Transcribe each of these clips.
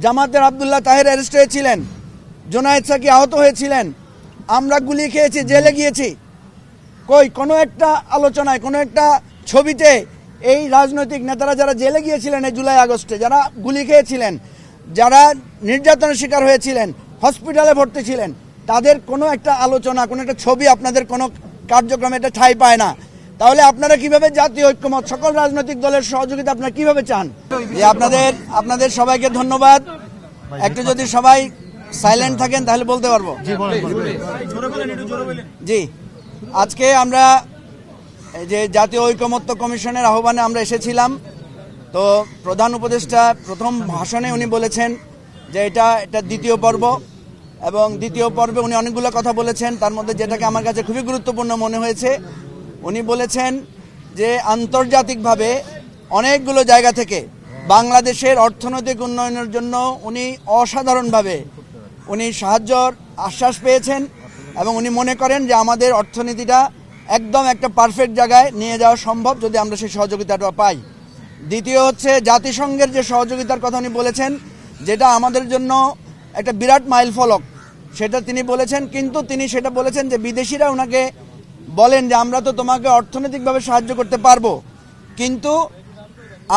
জামাতের আব্দুল্লাহ তাহের অ্যারেস্ট হয়েছিলেন, জোনায়েদ সাকি আহত হয়েছিলেন, আমরা গুলি খেয়েছি, জেলে গিয়েছি। কই কোনো একটা আলোচনায়, কোনো একটা ছবিতে এই রাজনৈতিক নেতারা যারা জেলে গিয়েছিলেন এই জুলাই আগস্টে, যারা গুলি খেয়েছিলেন, যারা নির্যাতনের শিকার হয়েছিলেন, হসপিটালে ভর্তি ছিলেন, তাদের কোনো একটা আলোচনা, কোনো একটা ছবি আপনাদের কোনো কার্যক্রমে এটা ঠাঁই পায় না। তাহলে আপনারা কিভাবে জাতীয় ঐক্যমত, সকল রাজনৈতিক দলের সহযোগিতা আপনারা কিভাবে চান? যে আপনাদের সবাইকে ধন্যবাদ। একটু যদি সবাই সাইলেন্ট থাকেন তাহলে বলতে পারবো। জি, আজকে আমরা যে জাতীয় ঐকমত্য কমিশনের আহ্বানে আমরা এসেছিলাম। তো প্রধান উপদেষ্টা প্রথম ভাষণে উনি বলেছেন যে এটা দ্বিতীয় পর্ব, এবং দ্বিতীয় পর্বে উনি অনেকগুলো কথা বলেছেন। তার মধ্যে যেটাকে আমার কাছে খুবই গুরুত্বপূর্ণ মনে হয়েছে, উনি বলেছেন যে আন্তর্জাতিকভাবে অনেকগুলো জায়গা থেকে বাংলাদেশের অর্থনৈতিক উন্নয়নের জন্য উনি অসাধারণভাবে উনি সাহায্যর আশ্বাস পেয়েছেন, এবং উনি মনে করেন যে আমাদের অর্থনীতিটা একদম একটা পারফেক্ট জায়গায় নিয়ে যাওয়া সম্ভব যদি আমরা সেই সহযোগিতাটা পাই। দ্বিতীয় হচ্ছে জাতিসংঘের যে সহযোগিতার কথা উনি বলেছেন, যেটা আমাদের জন্য একটা বিরাট মাইল ফলক, সেটা তিনি বলেছেন। কিন্তু তিনি সেটা বলেছেন যে বিদেশিরা ওনাকে বলেন যে আমরা তো তোমাকে অর্থনৈতিকভাবে সাহায্য করতে পারবো, কিন্তু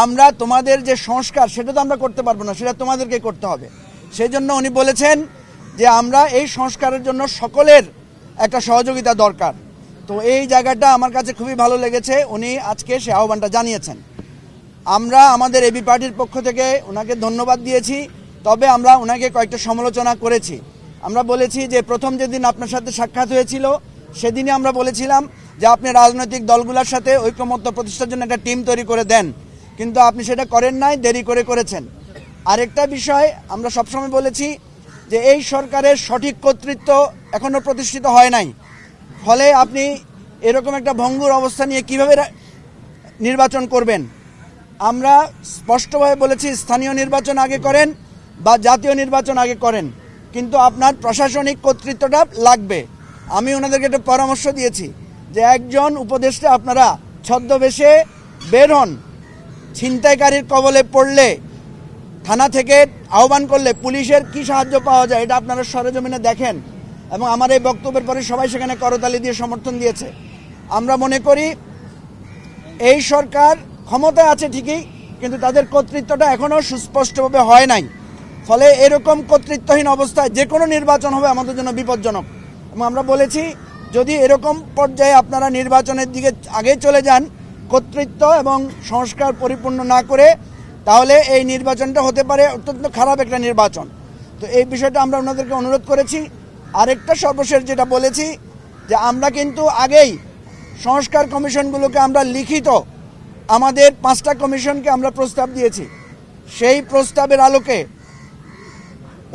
আমরা তোমাদের যে সংস্কার সেটা তো আমরা করতে পারবো না, সেটা তোমাদেরকে করতে হবে। সেই জন্য উনি বলেছেন যে আমরা এই সংস্কারের জন্য সকলের একটা সহযোগিতা দরকার। তো এই জায়গাটা আমার কাছে খুবই ভালো লেগেছে, উনি আজকে সে আহ্বানটা জানিয়েছেন। আমরা আমাদের এবি পার্টির পক্ষ থেকে ওনাকে ধন্যবাদ দিয়েছি, তবে আমরা ওনাকে কয়েকটা সমালোচনা করেছি। আমরা বলেছি যে প্রথম যেদিন আপনার সাথে সাক্ষাৎ হয়েছিল সেদিনই আমরা বলেছিলাম যে আপনি রাজনৈতিক দলগুলোর সাথে ঐক্যমত্য প্রতিষ্ঠার জন্য একটা টিম তৈরি করে দেন, কিন্তু আপনি সেটা করেন নাই, দেরি করেছেন। আরেকটা বিষয় আমরা সবসময় বলেছি যে এই সরকারের সঠিক কর্তৃত্ব এখনো প্রতিষ্ঠিত হয় নাই, ফলে আপনি এরকম একটা ভঙ্গুর অবস্থা নিয়ে কিভাবে নির্বাচন করবেন। আমরা স্পষ্টভাবে বলেছি স্থানীয় নির্বাচন আগে করেন বা জাতীয় নির্বাচন আগে করেন, কিন্তু আপনার প্রশাসনিক কর্তৃত্বটা লাগবে। আমি ওনাদেরকে একটা পরামর্শ দিয়েছি যে একজন উপদেষ্টা আপনারা ছদ্মবেশে বের হন, ছিনতাইকারীর কবলে পড়লে থানা থেকে আহ্বান করলে পুলিশের কি সাহায্য পাওয়া যায় এটা আপনারা সরেজমিনে দেখেন, এবং আমার এই বক্তব্যের পরে সবাই সেখানে করতালি দিয়ে সমর্থন দিয়েছে। আমরা মনে করি এই সরকার ক্ষমতায় আছে ঠিকই, কিন্তু তাদের কর্তৃত্বটা এখনও সুস্পষ্টভাবে হয় নাই, ফলে এরকম কর্তৃত্বহীন অবস্থায় যে কোনো নির্বাচন হবে আমাদের জন্য বিপজ্জনক। এবং আমরা বলেছি যদি এরকম পর্যায়ে আপনারা নির্বাচনের দিকে আগে চলে যান কর্তৃত্ব এবং সংস্কার পরিপূর্ণ না করে, তাহলে এই নির্বাচনটা হতে পারে অত্যন্ত খারাপ একটা নির্বাচন। তো এই বিষয়টা আমরা ওনাদেরকে অনুরোধ করেছি। আরেকটা সর্বশেষ যেটা বলেছি যে আমরা কিন্তু আগেই সংস্কার কমিশনগুলোকে আমরা লিখিত আমাদের 5টা কমিশনকে আমরা প্রস্তাব দিয়েছি, সেই প্রস্তাবের আলোকে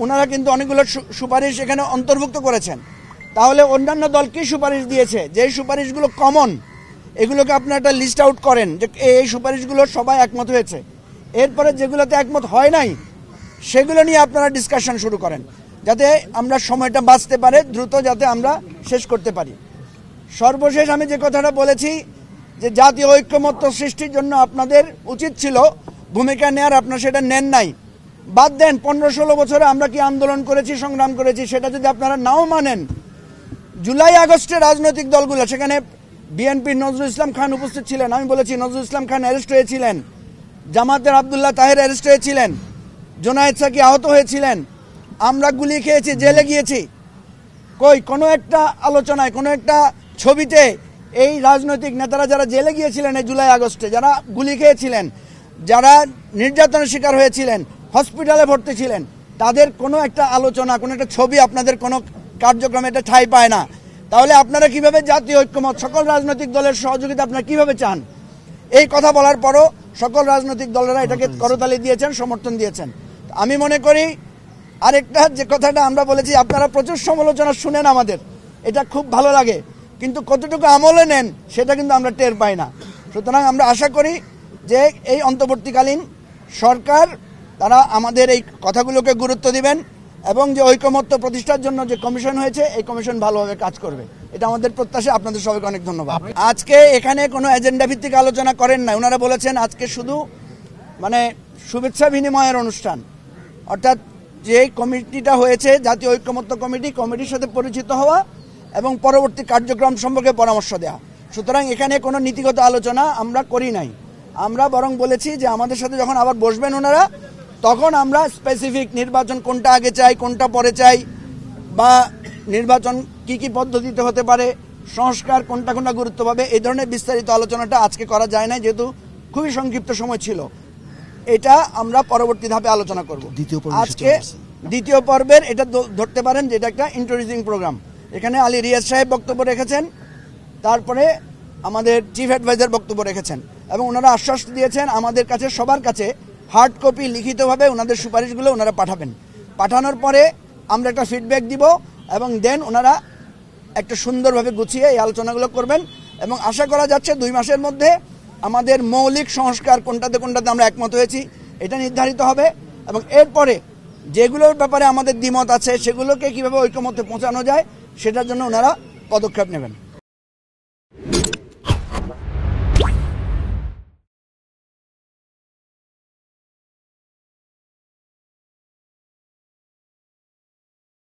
ওনারা কিন্তু অনেকগুলো সুপারিশ এখানে অন্তর্ভুক্ত করেছেন। তাহলে অন্যান্য দল কি সুপারিশ দিয়েছে, যেই সুপারিশগুলো কমন এগুলোকে আপনারা একটা লিস্ট আউট করেন যে এই সুপারিশগুলো সবাই একমত হয়েছে, এরপরে যেগুলোতে একমত হয় নাই সেগুলো নিয়ে আপনারা ডিসকাশন শুরু করেন, যাতে আমরা সময়টা বাঁচতে পারে, দ্রুত যাতে আমরা শেষ করতে পারি। সর্বশেষ আমি যে কথাটা বলেছি যে জাতীয় ঐক্যমত্য সৃষ্টির জন্য আপনাদের উচিত ছিল ভূমিকা নেয়ার, আপনারা সেটা নেন নাই। বাদ দেন 15-16 বছরে আমরা কি আন্দোলন করেছি, সংগ্রাম করেছি, সেটা যদি আপনারা নাও মানেন, জুলাই আগস্টে রাজনৈতিক দলগুলো, সেখানে বিএনপির নজরুল ইসলাম খান উপস্থিত ছিলেন, আমি বলেছি নজরুল ইসলাম খান অ্যারেস্ট হয়েছিলেন, জামাতের আব্দুল্লাহ তাহের অ্যারেস্ট হয়েছিলেন, জোনায়েদ সাকি আহত হয়েছিলেন, আমরা গুলি খেয়েছি, জেলে গিয়েছি। কই কোনো একটা আলোচনায়, কোনো একটা ছবিতে এই রাজনৈতিক নেতারা যারা জেলে গিয়েছিলেন এই জুলাই আগস্টে, যারা গুলি খেয়েছিলেন, যারা নির্যাতনের শিকার হয়েছিলেন, হসপিটালে ভর্তি ছিলেন, তাদের কোনো একটা আলোচনা, কোনো একটা ছবি আপনাদের কোনো কার্যক্রমে এটা ঠাঁই পায় না। তাহলে আপনারা কিভাবে জাতীয় ঐক্যমত, সকল রাজনৈতিক দলের সহযোগিতা আপনারা কিভাবে চান? এই কথা বলার পরও সকল রাজনৈতিক দলেরা এটাকে করতালি দিয়েছেন, সমর্থন দিয়েছেন। আমি মনে করি আরেকটা যে কথাটা আমরা বলেছি, আপনারা প্রচুর সমালোচনা শুনেন আমাদের, এটা খুব ভালো লাগে, কিন্তু কতটুকু আমলে নেন সেটা কিন্তু আমরা টের পাই না। সুতরাং আমরা আশা করি যে এই অন্তর্বর্তীকালীন সরকার তারা আমাদের এই কথাগুলোকে গুরুত্ব দিবেন, এবং যে ঐকমত্য প্রতিষ্ঠার জন্য যে কমিশন হয়েছে এই কমিশন ভালোভাবে কাজ করবে, এটা আমাদের প্রত্যাশা। আপনাদের সবাইকে অনেক ধন্যবাদ। আজকে এখানে কোনো এজেন্ডা ভিত্তিক আলোচনা করেন না, ওনারা বলেছেন আজকে শুধু শুভেচ্ছা বিনিময়ের অনুষ্ঠান। অর্থাৎ যে কমিটিটা হয়েছে জাতীয় ঐকমত্য কমিটির সাথে পরিচিত হওয়া এবং পরবর্তী কার্যক্রম সম্পর্কে পরামর্শ দেওয়া। সুতরাং এখানে কোনো নীতিগত আলোচনা আমরা করি নাই, আমরা বরং বলেছি যে আমাদের সাথে যখন আবার বসবেন ওনারা তখন আমরা স্পেসিফিক নির্বাচন কোনটা আগে চাই কোনটা পরে চাই, বা নির্বাচন কি পদ্ধতিতে হতে পারে, সংস্কার কোনটা গুরুত্ব পাবে, এই ধরনের বিস্তারিত আলোচনাটা আজকে করা যায় না, যেহেতু খুবই সংক্ষিপ্ত সময় ছিল। এটা আমরা পরবর্তী ধাপে আলোচনা করব। আজকে দ্বিতীয় পর্বের এটা ধরতে পারেন যে এটা একটা ইন্ট্রোডিউসিং প্রোগ্রাম। এখানে আলী রিয়াজ সাহেব বক্তব্য রেখেছেন, তারপরে আমাদের চিফ অ্যাডভাইজার বক্তব্য রেখেছেন এবং ওনারা আশ্বাস দিয়েছেন আমাদের কাছে সবার কাছে হার্ড কপি লিখিতভাবে ওনাদের সুপারিশগুলো ওনারা পাঠাবেন। পাঠানোর পরে আমরা একটা ফিডব্যাক দিব এবং দেন ওনারা একটা সুন্দরভাবে গুছিয়ে এই আলোচনাগুলো করবেন এবং আশা করা যাচ্ছে 2 মাসের মধ্যে আমাদের মৌলিক সংস্কার কোনটাতে আমরা একমত হয়েছি এটা নির্ধারিত হবে এবং এরপরে যেগুলোর ব্যাপারে আমাদের দ্বিমত আছে সেগুলোকে কীভাবে ঐকমত্যে পৌঁছানো যায় সেটার জন্য ওনারা পদক্ষেপ নেবেন।